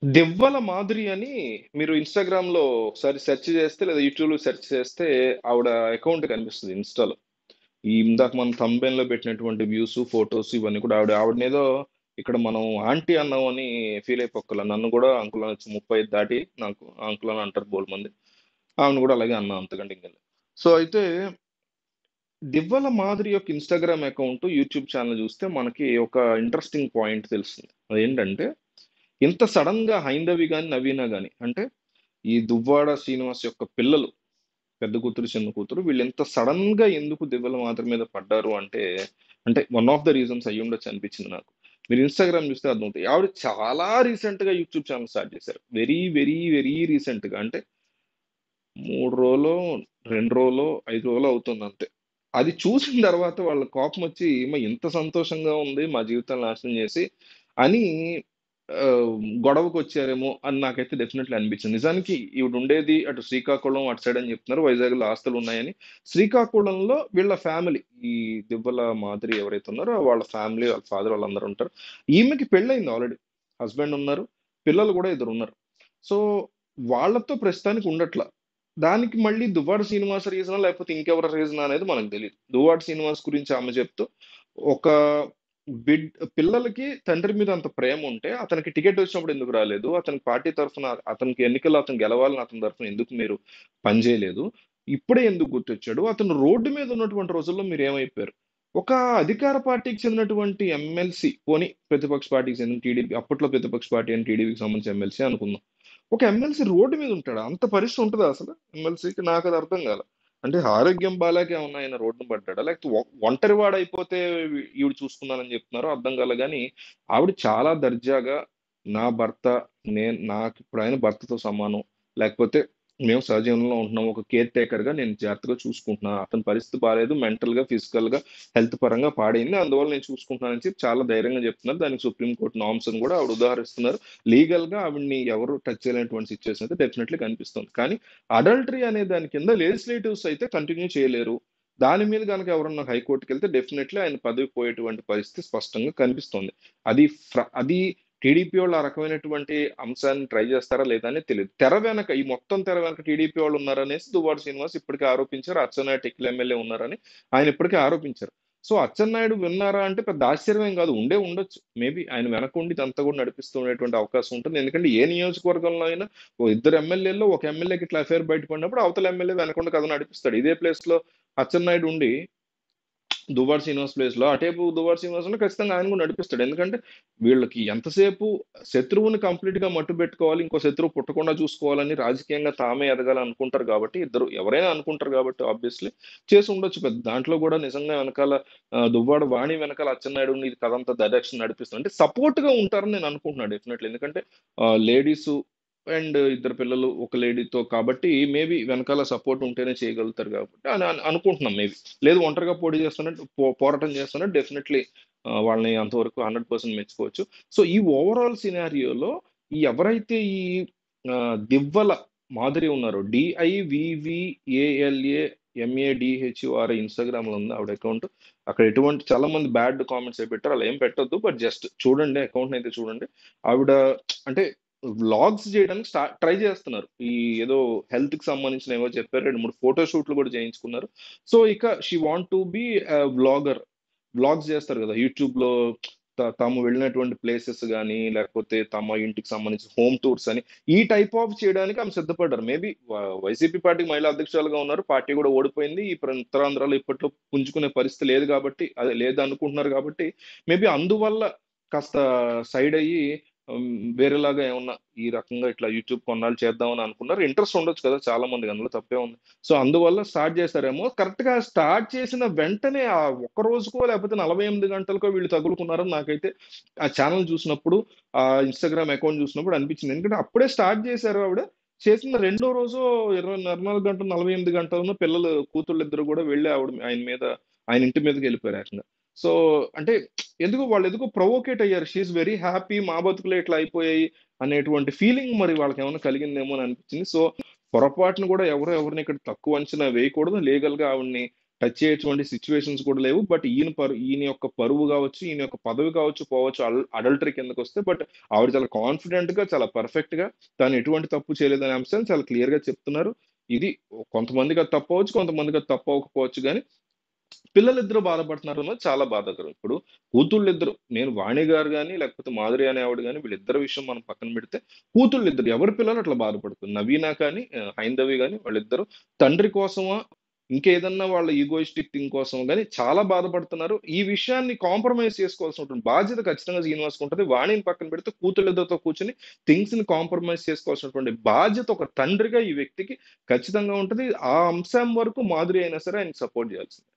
దివ్వల మాధురి అని మీరు ఇన్‌స్టాగ్రామ్‌లో ఒకసారి సెర్చ్ చేస్తే లేదా యూట్యూబ్‌లో సెర్చ్ చేస్తే ఆవిడ అకౌంట్ కనిపిస్తది ఇన్‌స్టాలో. ఈ ఇందాక మనం థంబ్‌నెయిల్‌లో పెట్టినటువంటి వ్యూస్, ఫోటోస్ ఇవన్నీ కూడా ఆవిడనేదో ఇక్కడ మనం ఆంటీ అన్నామని ఫీల్ అయిపోక్కర్ల. నన్ను కూడా అంకుల్ అనొచ్చు. 35 దాటి నాకు అంకుల్ అని అంటారు బోలెడుమంది. ఆమెను కూడా అలాగే అన్నా అంతకంటే ఇంకేం లేదు. సో, అయితే దివ్వల మాధురి యొక్క ఇన్‌స్టాగ్రామ్ అకౌంట్, యూట్యూబ్ ఛానెల్ చూస్తే మనకి ఒక ఇంట్రెస్టింగ్ పాయింట్ తెలుస్తుంది. అదేంటంటే ఇంత సడెన్‌గా హైందవి గాని, నవీన గాని అంటే ఈ దువ్వాడ శ్రీనివాస్ యొక్క పిల్లలు పెద్ద కూతురు, చిన్న కూతురు వీళ్ళింత సడెన్‌గా ఎందుకు దివ్యల మాధురి మీద పడ్డారు అంటే, అంటే వన్ ఆఫ్ ద రీజన్స్ అయ్యుండొచ్చు అనిపించింది నాకు. మీరు ఇన్‌స్టాగ్రామ్ చూస్తే అర్థమవుతాయి. ఆవిడ చాలా రీసెంట్‌గా యూట్యూబ్ ఛానెల్ స్టార్ట్ చేశారు. వెరీ, వెరీ, వెరీ రీసెంట్‌గా అంటే 3 రోజులో, 2 రోజులో, 5 రోజులో అవుతుంది అంతే. అది చూసిన తర్వాత వాళ్ళ కోపమొచ్చి, ఈమె ఇంత సంతోషంగా ఉంది మా జీవితాన్ని నాశనం చేసి అని ఆహ్, గొడవకొచ్చారేమో అని నాకైతే డెఫినెట్‌లీ అనిపించింది. నిజానికి ఈవిడుండేది అటు శ్రీకాకుళం అటు సైడ్ అని చెప్తున్నారు. వైజాగ్‌లో ఆస్తులున్నాయని. శ్రీకాకుళంలో వీళ్ళ ఫ్యామిలీ ఈ దివ్వల మాధురి ఎవరైతే ఉన్నారో వాళ్ళ ఫ్యామిలీ, వాళ్ళ ఫాదర్ వాళ్ళందరూ ఉంటారు. ఈమెకి పెళ్లయింది ఆల్రెడీ. హస్బెండ్ ఉన్నారు. పిల్లలు కూడా ఇద్దరున్నారు. సో, వాళ్ళతో ప్రస్తుతానికి ఉండట్ల. దానికి మళ్ళీ 'దువ్వాడ శ్రీనివాస్' రీజనా? లేకపోతే ఇంకెవరి రీజనా అనేది మనకు తెలీదు. 'దువ్వాడ శ్రీనివాస్' గురించి ఆమె చెప్తూ, ఒక బిడ్ పిల్లలకి తండ్రి మీద అంత ప్రేముంటే, అతనికి టికెట్ వచ్చినప్పుడు ఎందుకు రాలేదు? అతనికి పార్టీ తరఫున అతనికి ఎన్నికల్లో అతను గెలవాలని అతని తరఫున ఎందుకు మీరు పని చేయలేదు? ఇప్పుడే ఎందుకు గుర్తొచ్చాడు? అతను రోడ్డు మీద ఉన్నటువంటి రోజుల్లో మీరేమైపోయారు? ఒక అధికార పార్టీకి చెందినటువంటి ఎమ్మెల్సీ పోనీ ప్రతిపక్ష పార్టీకి చెందిన టీడీపీ అప్పట్లో ప్రతిపక్ష పార్టీ అని టీడీపీకి సంబంధించిన ఎమ్మెల్సీ అనుకుందాం. ఒక ఎమ్మెల్సీ రోడ్డు మీద ఉంటాడా? అంత పరిస్థితి ఉంటదా అసలు ఎమ్మెల్సీకి? నాకది అర్థం కాల. అంటే ఆరోగ్యం బాలేక ఏమన్నా ఆయన రోడ్డున పడ్డాడా? లేకపోతే ఒంటరి వాడైపోతే ఈవిడ చూసుకున్నానని చెప్తున్నారో అర్థం కాలే గానీ, ఆవిడ చాలా దర్జాగా నా భర్త, నాకిప్పుడు ఆయన భర్తతో సమానం. లేకపోతే మేము సహజీవనంలో ఉంటున్నాం. ఒక కేర్ టేకర్‌గా నేను జాగ్రత్తగా చూసుకుంటున్నా. అతని పరిస్థితి బాలేదు. మెంటల్‌గా, ఫిజికల్‌గా, హెల్త్ పరంగా పాడైంది. అందువల్ల నేను చూసుకుంటున్నానని చెప్పి చాలా ధైర్యంగా చెప్తున్నారు. దానికి సుప్రీం కోర్ట్ నార్మ్స్‌ని కూడా ఆవిడ ఉదాహరిస్తున్నారు. లీగల్‌గా ఆవిడని ఎవరు టచ్ చేయలేనటువంటి సిట్యుయేషన్ అయితే డెఫినెట్‌లీ కనిపిస్తుంది. కానీ అడల్టరీ అనే దాని కింద లెజిస్లేటివ్స్ అయితే కంటిన్యూ చేయలేరు. దాని మీద గనక ఎవరన్నా హైకోర్ట్‌కెళ్తే డెఫినెట్‌లీ ఆయన పదవి పోయేటువంటి పరిస్థితి స్పష్టంగా కనిపిస్తోంది. అది టీడీపీ వాళ్ళు ఆ రకమైనటువంటి అంశాన్ని ట్రై చేస్తారా లేదా అనేది తెలీదు. తెర వెనక ఈ మొత్తం తెర వెనక టీడీపీ వాళ్ళు ఉన్నారనేసి దువ్వాడ శ్రీనివాస్ ఇప్పటికే ఆరోపించారు. అచ్చెన్నాయుడు టిక్లీ ఎమ్మెల్యే ఉన్నారని ఆయన ఇప్పటికే ఆరోపించారు. సో, అచ్చెన్నాయుడు విన్నారా అంటే పెద్ద ఆశ్చర్యం ఏం కాదు. ఉండొచ్చు. మేబీ ఆయన వెనకుండి ఇదంతా కూడా నడిపిస్తూ ఉండేటువంటి అవకాశం ఉంటుంది. ఎందుకంటే ఏ నియోజకవర్గంలో అయినా ఓ ఇద్దరు ఎమ్మెల్యేల్లో ఒక ఎమ్మెల్యేకి ఇట్లా అఫైర్ బయటపడినప్పుడు అవతల ఎమ్మెల్యే వెనకుండి కథ నడిపిస్తాడు. ఇదే ప్లేస్‌లో అచ్చెన్నాయుడు ఉండి దువ్వాడ శ్రీనివాస్ ప్లేస్‌లో అటేపు దువ్వాడ శ్రీనివాస్ ఉన్న ఖచ్చితంగా ఆయన కూడా నడిపిస్తాడు. ఎందుకంటే వీళ్ళకి ఎంతసేపు శత్రువుని కంప్లీట్‌గా మట్టుబెట్టుకోవాలి. ఇంకో శత్రువు పుట్టకుండా చూసుకోవాలని రాజకీయంగా తామే ఎదగాలనుకుంటారు కాబట్టి ఇద్దరు ఎవరైనా అనుకుంటారు కాబట్టి ఆబ్వియస్‌లీ చేసి ఉండొచ్చు. పెద్ద దాంట్లో కూడా నిజంగా వెనకాల దువ్వాడ వాణి వెనకాల అచ్చెన్నాయుడు ఉండి ఇది కథంతా డైరెక్షన్ నడిపిస్తుంది. అంటే సపోర్ట్‌గా ఉంటారని నేను అనుకుంటున్నా డెఫినెట్‌లీ. ఎందుకంటే లేడీసు అండ్ ఇద్దరు పిల్లలు ఒక లేడీతో కాబట్టి మేబీ వెనకాల సపోర్ట్ ఉంటేనే చేయగలుగుతారు కాబట్టి అని అనుకుంటున్నాం మేబీ. లేదు ఒంటరిగా పోటీ చేస్తున్నట్టు పోరాటం చేస్తున్నట్టు డెఫినెట్లీ వాళ్ళని అంతవరకు 100% మెచ్చుకోవచ్చు. సో, ఈ ఓవరాల్ సినారియోలో ఈ ఎవరైతే ఈ దివ్వల మాధురి ఉన్నారో DIVVALA ఇన్‌స్టాగ్రామ్‌లో ఉంది ఆవిడ అకౌంట్. అక్కడ ఎటువంటి చాలా మంది బ్యాడ్ కామెంట్స్ అవి పెట్టారు. అలా ఏం పెట్టొద్దు. బట్ జస్ట్ చూడండి అకౌంట్‌నయితే చూడండి. ఆవిడ అంటే వ్లాగ్స్ చేయడానికి ట్రై చేస్తున్నారు. ఈ ఏదో హెల్త్‌కి సంబంధించినవేవో చెప్పారు. 2, 3 ఫోటో షూట్‌లు కూడా చేయించుకున్నారు. సో, ఇక she want to be vlogger. Vlogs చేస్తారు కదా! యూట్యూబ్‌లో తాము వెళ్ళినటువంటి ప్లేసెస్ గాని, లేకపోతే తమ ఇంటికి సంబంధించిన హోమ్ టూర్స్ అని, ఈ టైప్ ఆఫ్ చేయడానికి ఆమె సిద్ధపడ్డారు. మేబీ వైసీపీ పార్టీకి మహిళా అధ్యక్షురాలుగా ఉన్నారు. పార్టీ కూడా ఓడిపోయింది. ఉత్తరాంధ్రలో ఇప్పట్లో పుంజుకునే పరిస్థితి లేదు కాబట్టి, అదే లేదనుకుంటున్నారు కాబట్టి, మేబీ అందువల్ల కాస్త సైడ్ అయ్యి హ్మ్. వేరేలాగా ఏమన్నా ఈ రకంగా ఇట్లా యూట్యూబ్ కొన్నాళ్ళు చేద్దామని అనుకున్నారు. ఇంట్రెస్ట్ ఉండొచ్చు కదా! చాలా మందికి అందులో తప్పేముంది. సో, అందువల్ల స్టార్ట్ చేశారేమో. కరెక్ట్‌గా స్టార్ట్ చేసిన వెంటనే ఆ ఒక్క రోజుకో లేకపోతే 48 గంటలకో వీళ్ళు తగులుకున్నారని నాకైతే ఆ ఛానెల్ చూసినప్పుడు, ఆ ఇన్‌స్టాగ్రామ్ అకౌంట్ చూసినప్పుడు అనిపించింది. ఎందుకంటే అప్పుడే స్టార్ట్ చేశారు ఆవిడ. చేసిన రెండో రోజో 24 గంటలు, 48 గంటలోనో పిల్లలు కూతుళ్ళిద్దరూ కూడా వెళ్లి ఆయన మీద ఆయన ఇంటి మీదకెళ్ళిపోయారు ఏకంగా. సో, అంటే వాళ్ళెందుకో ప్రొవోకేట్ అయ్యారు. షీ ఈస్ వెరీ హ్యాపీ మా బతుకులే ఇట్లా అయిపోయాయి అనేటువంటి ఫీలింగ్ మరి వాళ్ళకేమన్నా కలిగిందేమో అని అనిపించింది. సో, పొరపాటున కూడా ఎవరిని ఇక్కడ తక్కువ అంచనా వేయకూడదు. లీగల్‌గా ఆవిడని టచ్ అయ్యేటువంటి సిట్యుయేషన్స్ కూడా లేవు. బట్ ఈయన యొక్క పరువు గావచ్చు, ఈయన యొక్క పదవి కావచ్చు, పోవచ్చు అడల్టరీ కిందకొస్తే. బట్ ఆవిడ చాలా కాన్ఫిడెంట్‌గా, చాలా పర్ఫెక్ట్‌గా తను ఎటువంటి తప్పు చేయలేదనే అంశాన్ని చాలా క్లియర్‌గా చెప్తున్నారు. ఇది కొంతమందికి అది తప్పవచ్చు, కొంతమందికి అది తప్పవ్వకపోవచ్చు గానీ, పిల్లలిద్దరూ బాధపడుతున్నారు అన్నది చాలా బాధాకరం. ఇప్పుడు కూతుళ్ళిద్దరు నేను వాణి గారు గాని, లేకపోతే మాధురి అనే ఆవిడ గాని వీళ్ళిద్దరి విషయం మనం పక్కన పెడితే, కూతుళ్ళిద్దరు ఎవరి పిల్లలు అట్లా బాధపడుతున్నారు. నవీన కానీ, హైందవి గాని వాళ్ళిద్దరూ తండ్రి కోసమా, ఇంకేదన్నా వాళ్ళ ఈగోయిస్టిక్ థింగ్ కోసం గాని చాలా బాధపడుతున్నారు. ఈ విషయాన్ని కాంప్రమైజ్ చేసుకోవాల్సినటువంటి బాధ్యత ఖచ్చితంగా శ్రీనివాస్‌కి ఉంటది. వాణిని పక్కన పెడితే కూతుళ్ళిద్దరితో కూర్చొని థింగ్స్‌ని కాంప్రమైజ్ చేసుకోవాల్సినటువంటి బాధ్యత ఒక తండ్రిగా ఈ వ్యక్తికి ఖచ్చితంగా ఉంటది. ఆ అంశం వరకు మాధురి అయినా సరే ఆయనకి సపోర్ట్ చేయాల్సిందే.